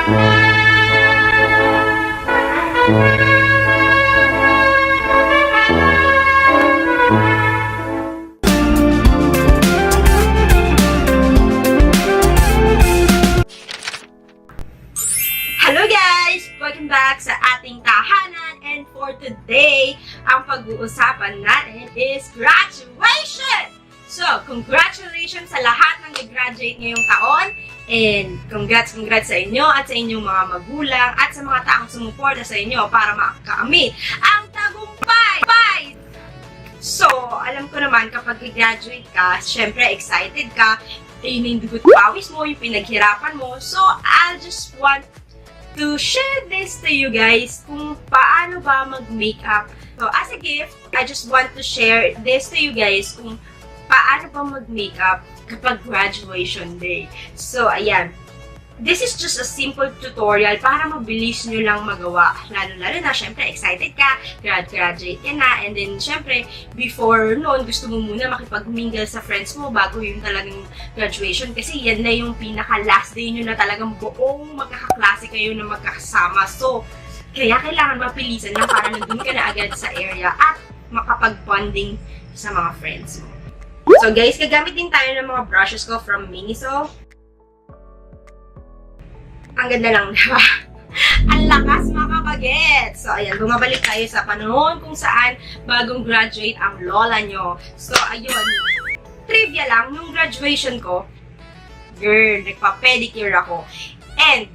Hello guys! Welcome back sa ating tahanan, and for today, ang pag-uusapan natin is graduation! So, congratulations sa lahat ng nag-graduate ngayong taon, and congrats sa inyo at sa inyong mga magulang at sa mga taong sumuporta sa inyo para makakamit ang tagumpay! So, alam ko naman kapag graduate ka, syempre excited ka, yun yung dugot pawis mo, yung pinaghirapan mo. So, I'll just want to share this to you guys kung paano ba mag-makeup. So, as a gift, I just want to share this to you guys kung paano ba mag-makeup kapag graduation day. So, ayan. This is just a simple tutorial para mabilis nyo lang magawa. Lalo-lalo na, syempre, excited ka, graduate ka na, and then, syempre, before noon, gusto mo muna makipag-mingle sa friends mo bago yung talagang graduation. Kasi yan na yung pinaka-last day nyo na talagang buong magkakaklase kayo na magkakasama. So, kaya kailangan mapilisan lang para nandun ka na agad sa area at makapag-bonding sa mga friends mo. So, guys, gagamit din tayo ng mga brushes ko from Miniso. Ang ganda lang, diba? Ang lakas makapag-get! So, ayan, bumabalik tayo sa panahon kung saan bagong graduate ang lola nyo. So, ayun, trivia lang, nung graduation ko, girl, nagpa-pedicure ako. And,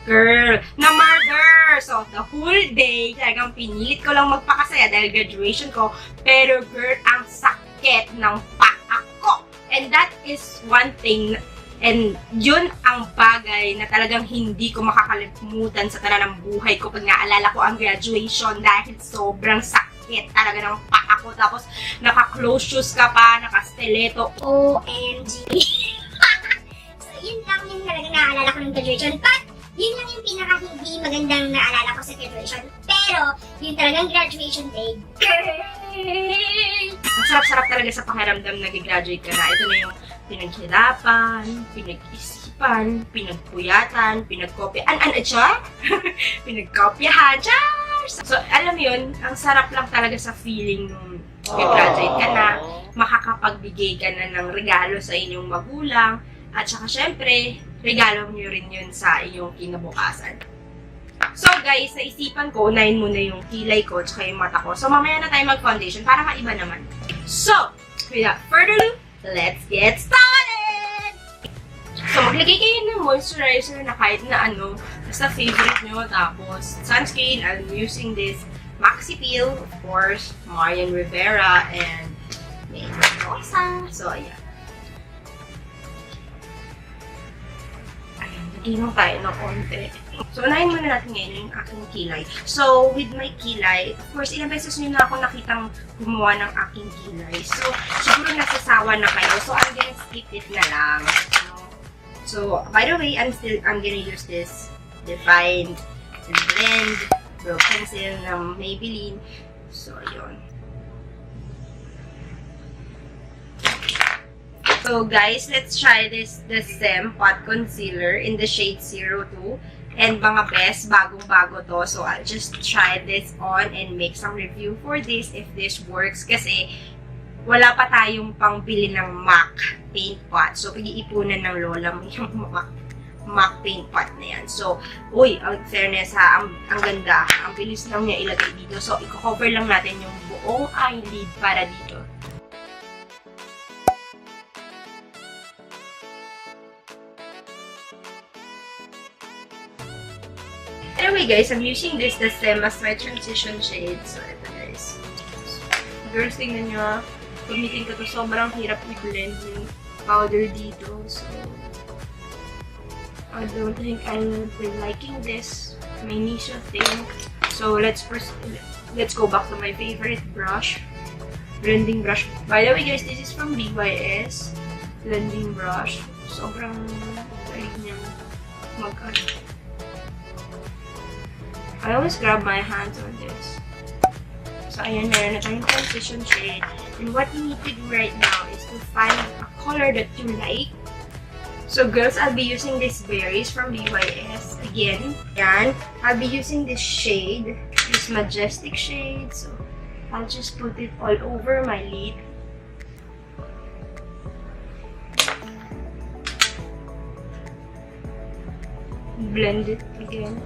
girl, na-murder! So, the whole day, talagang pinilit ko lang magpakasaya dahil graduation ko. Pero, girl, ang sakit ng paa ko. And that is one thing. And yun ang bagay na talagang hindi ko makakalimutan sa tanan ng buhay ko pag naalala ko ang graduation dahil sobrang sakit talaga ng paa ko. Tapos naka-close shoes ka pa, naka-stiletto. OMG! So, yun lang yung talagang naalala ko ng graduation. But, yun lang yung pinaka-hindi magandang naalala ko sa graduation. Pero, yung talagang graduation day, girl! Ang sarap-sarap talaga sa pakiramdam na nag-graduate ka na. Ito na yung pinaghirapan, pinag-isipan, pinagpuyatan, pinagkopyahan, pinagkopyahan, So, alam mo yun, ang sarap lang talaga sa feeling nung graduate ka na, makakapagbigay ka na ng regalo sa inyong magulang, at saka syempre, regalo nyo rin yun sa inyong kinabukasan. So guys, naisipan ko, unahin muna yung kilay ko, tsaka yung mata ko. So, mamaya na tayo mag-foundation para maiba naman. So, without further ado, let's get started! So, maglagay kayo ng moisturizer na kahit na ano, basta favorite nyo. Tapos, sunscreen, I'm using this Maxi Peel, of course, Marian Rivera, and Miniso. So, ayan. Ayan, nag-inom tayo ng konti. So, unahin muna natin ngayon yung aking kilay. So, with my kilay, of course, ilang beses nyo na ako nakitang gumawa ng aking kilay. So, siguro nasasawa na kayo. So, I'm gonna skip it na lang. So, by the way, I'm gonna use this Define and Blend Brow Pencil ng Maybelline. So, yun. So, guys, let's try this the SEM Pot Concealer in the shade 02. And mga best, bagong-bago to. So, I'll just try this on and make some review for this if this works. Kasi, wala pa tayong pangbili ng MAC paint pot. So, pag-iipunan ng lola mo yung MAC paint pot na yan. So, uy, ang fairness ha, ang ganda. Ang bilis lang niya ilagay dito. So, i-cover lang natin yung buong eyelid para dito. Anyway guys, I'm using this the SEM as my transition shade. So, ito guys. Girls, tingnan nyo. Gamitin ko to. Sobrang hirap i-blend yung powder dito. So, I don't think I will be liking this Miniso thing. So, let's go back to my favorite brush. Blending brush. By the way guys, this is from BYS. Blending brush. Sobrang galing niyang mag-ano. I always grab my hands on this. So, ayan, meron na tayong transition shade. And what you need to do right now is to find a color that you like. So girls, I'll be using these berries from BYS. Again, yan. I'll be using this shade, this majestic shade. So I'll just put it all over my lid. Blend it again.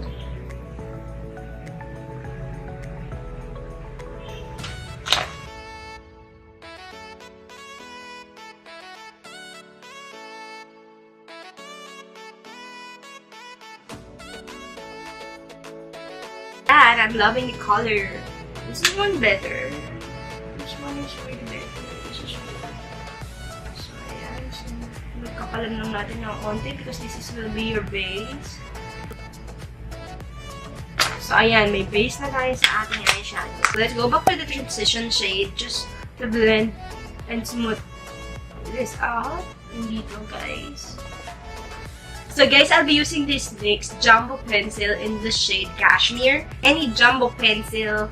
I'm loving the color. This is one better. This one is way better. This is one. So, ayan. So, magkakalan lang natin ng konti because this will be your base. So, ayan. May base na tayo sa ating eyeshadow. So, let's go back to the transition shade just to blend and smooth this out. And dito, guys. So guys, I'll be using this NYX Jumbo Pencil in the shade Cashmere. Any Jumbo Pencil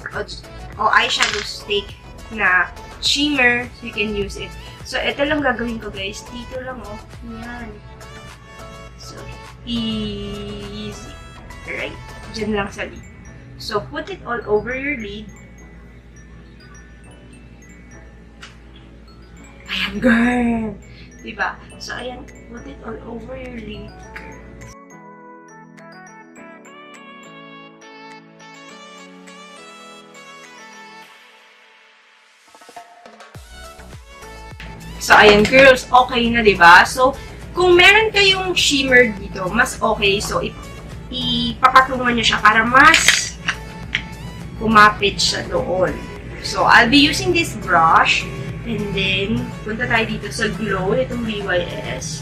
o eyeshadow stick na shimmer, you can use it. So, ito lang gagawin ko guys. Dito lang oh. Yan. So, easy. Alright? Diyan lang sa lid. So, put it all over your lid. Ayan, girl! Diba? So, ayan. Put it all over your lid. So, ayan, girls, okay na, diba? So, kung meron kayong shimmer dito, mas okay. So, ipapatungan nyo siya para mas kumapit siya doon. So, I'll be using this brush. And then, punta tayo dito sa glow, itong BYS.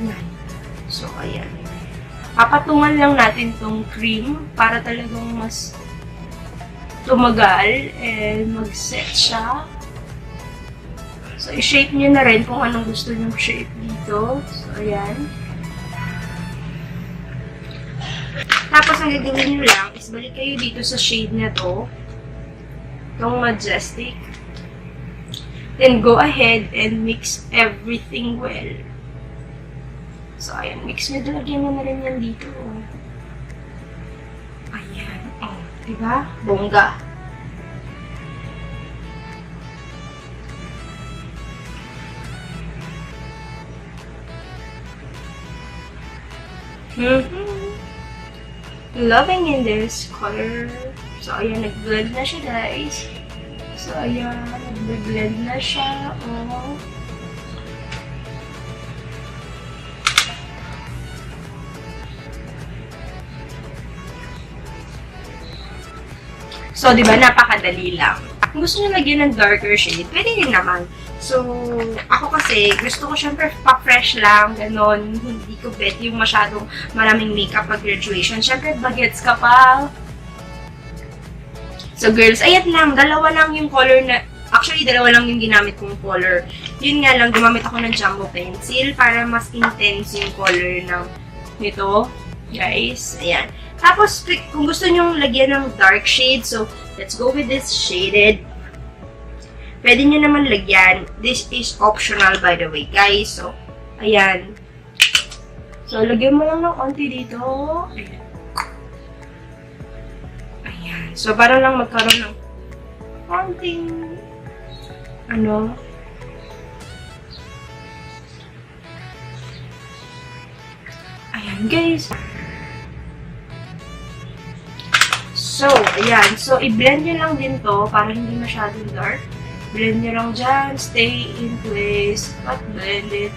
Ayan. So, ayan. Papatungan lang natin tong cream para talagang mas tumagal and mag-set siya. So, i-shape nyo na rin kung anong gusto nyong shape dito. So, ayan. Tapos, ang gagawin nyo lang is balik kayo dito sa shade na to. Itong majestic. Then, go ahead and mix everything well. So, ayan. Mix nyo. Lagyan mo na rin yan dito. Oh. Ayan. Oh, diba? Bongga. Loving in this color. So, ayan, nag-blend na siya, guys. So, ayan, nag-blend na siya. Oh. So, di ba, napakadali lang. Kung gusto nyo lagyan ng darker shade, pwede din naman. So, ako kasi, gusto ko syempre pa-fresh lang, ganon. Hindi ko bet yung masyadong maraming makeup pag-graduation. Syempre, bagets ka pa. So, girls, ayan lang. Dalawa lang yung color na... Actually, dalawa lang yung ginamit kong color. Yun nga lang, gumamit ako ng Jumbo Pencil para mas intense yung color ng nito. Guys, ayan. Tapos, kung gusto nyong lagyan ng dark shade, so, let's go with this shaded. Pwede nyo naman lagyan. This is optional, by the way, guys. So, ayan. So, lagyan mo lang ng konti dito. Ayan. Ayan. So, para lang magkaroon ng konting, ano, ayan, guys. So, ayan. So, i-blend nyo lang din to para hindi masyadong dark. Blend nyo lang dyan. Stay in place. But blend it.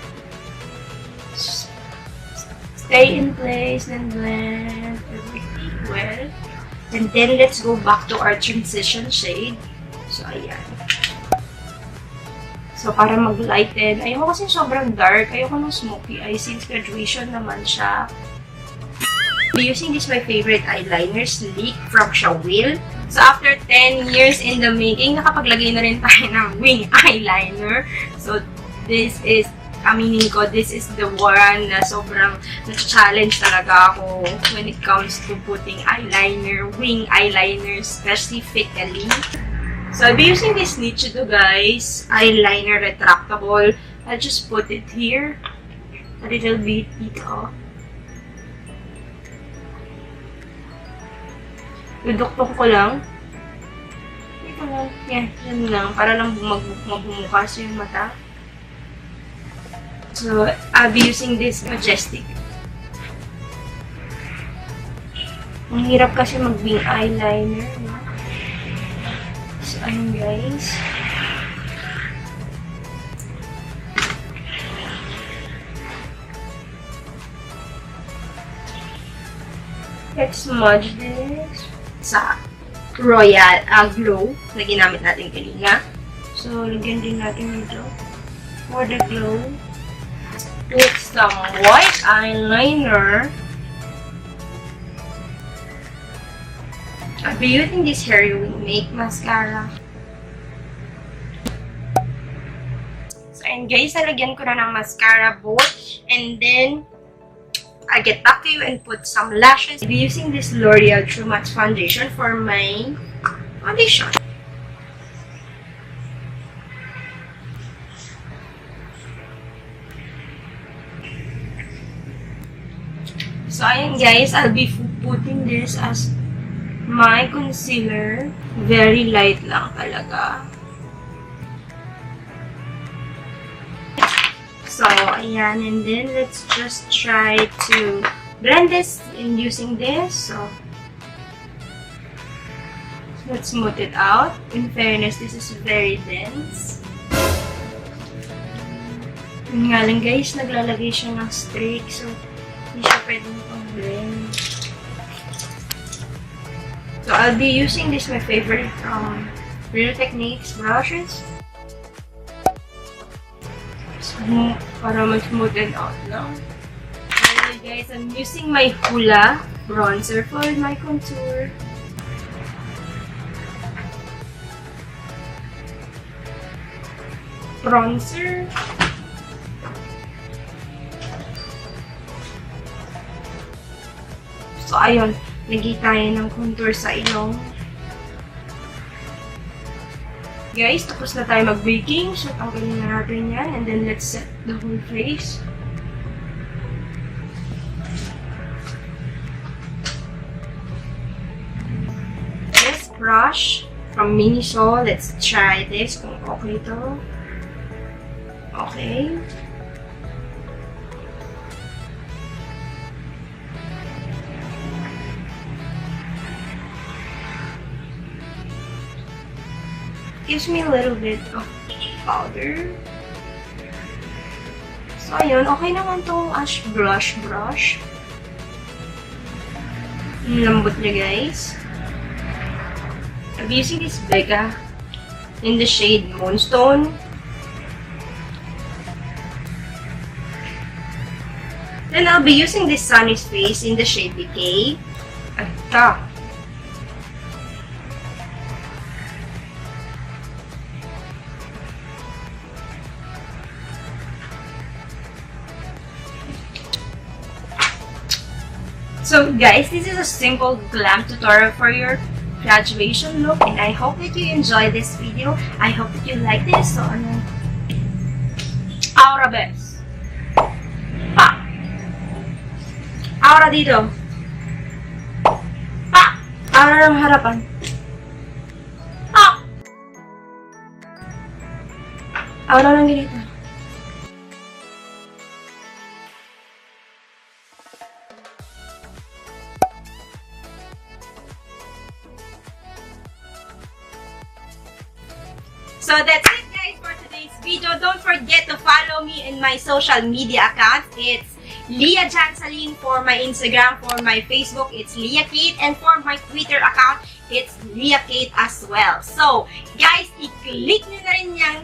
Stay in place and blend everything well. And then, let's go back to our transition shade. So, ayan. So, para mag-lighten. Ayoko kasi sobrang dark. Ayoko ng smoky eye since graduation naman siya. I'm using this my favorite eyeliner, Sleek from Shawil. So, after 10 years in the making, nakapaglagay na rin tayo ng wing eyeliner. So, this is, aminin ko, this is the one na sobrang na-challenge talaga ako when it comes to putting eyeliner, wing eyeliner, specifically. So, I'll be using this Nichido, guys, eyeliner retractable. I'll just put it here. A little bit dito. Duduktok ko lang. Dito lang. Yan, yan lang. Para lang bumukas yung mata. So, I'll be using this Majestic. Ang hirap kasi mag-wing eyeliner. No? So, ayun guys. Let's smudge this sa Royal Glow na ginamit natin kanina. So, lagyan din natin ito for the glow. With some white eyeliner. I'll be using this Hair Wing Make Mascara. So, and guys, nalagyan ko na ng mascara both. And then, I'll get back to you and put some lashes. I'll be using this L'Oreal True Matte Foundation for my foundation. So, ayan guys, I'll be putting this as my concealer. Very light lang talaga. So, ayan, and then let's just try to blend this in using this. So, let's smooth it out. In fairness, this is very dense. Yun nga lang guys, naglalagay siya ng streak. So, hindi siya pwedeng pang-blend. So, I'll be using this, my favorite Real Techniques brushes. Para mag-smoothen out lang. Okay guys, I'm using my Hoola bronzer for my contour. Bronzer. So ayun, lagay tayo ng contour sa ilong. Guys, tapos na tayo mag-baking. So, tanggalin na natin yan. And then, let's set the whole face. This brush from Miniso. Let's try this kung okay to. Okay. Gives me a little bit of powder. So, ayun. Okay naman tong ash brush. Ang lambot niya, guys. I'm using this Becca in the shade Moonstone. Then, I'll be using this Sunny's Face in the shade Decay. Ito. So guys, this is a simple glam tutorial for your graduation look, and I hope that you enjoy this video. I hope that you like this. So ano? Aura best. Pa. Aura dito. Pa. Aura ng harapan. Pa. Aura ng ganito. So that's it guys for today's video. Don't forget to follow me in my social media accounts. It's Liah Jansaline for my Instagram, for my Facebook, it's Liah Kate, and for my Twitter account, it's Liah Kate as well. So guys, i-click nyo na rin yung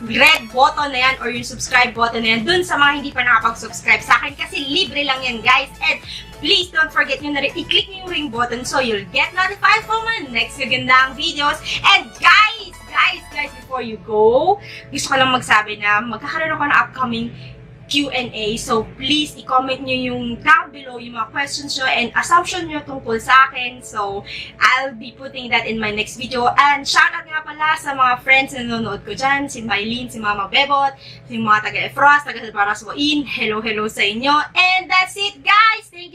red button na yan or yung subscribe button na yan dun sa mga hindi pa nakapag-subscribe sa akin kasi libre lang yan guys. And please don't forget nyo na rin i-click nyo yung ring button so you'll get notified for my next magandang videos. And guys, before you go, gusto ko lang magsabi na magkakaroon ako ng upcoming Q&A. So, please, i-comment nyo yung down below yung mga questions nyo and assumption nyo tungkol sa akin. So, I'll be putting that in my next video. And shoutout nga pala sa mga friends na nanonood ko dyan. Si Mylene, si Mama Bebot, si mga taga-Efros, taga-Baraswain. Hello sa inyo. And that's it, guys! Thank you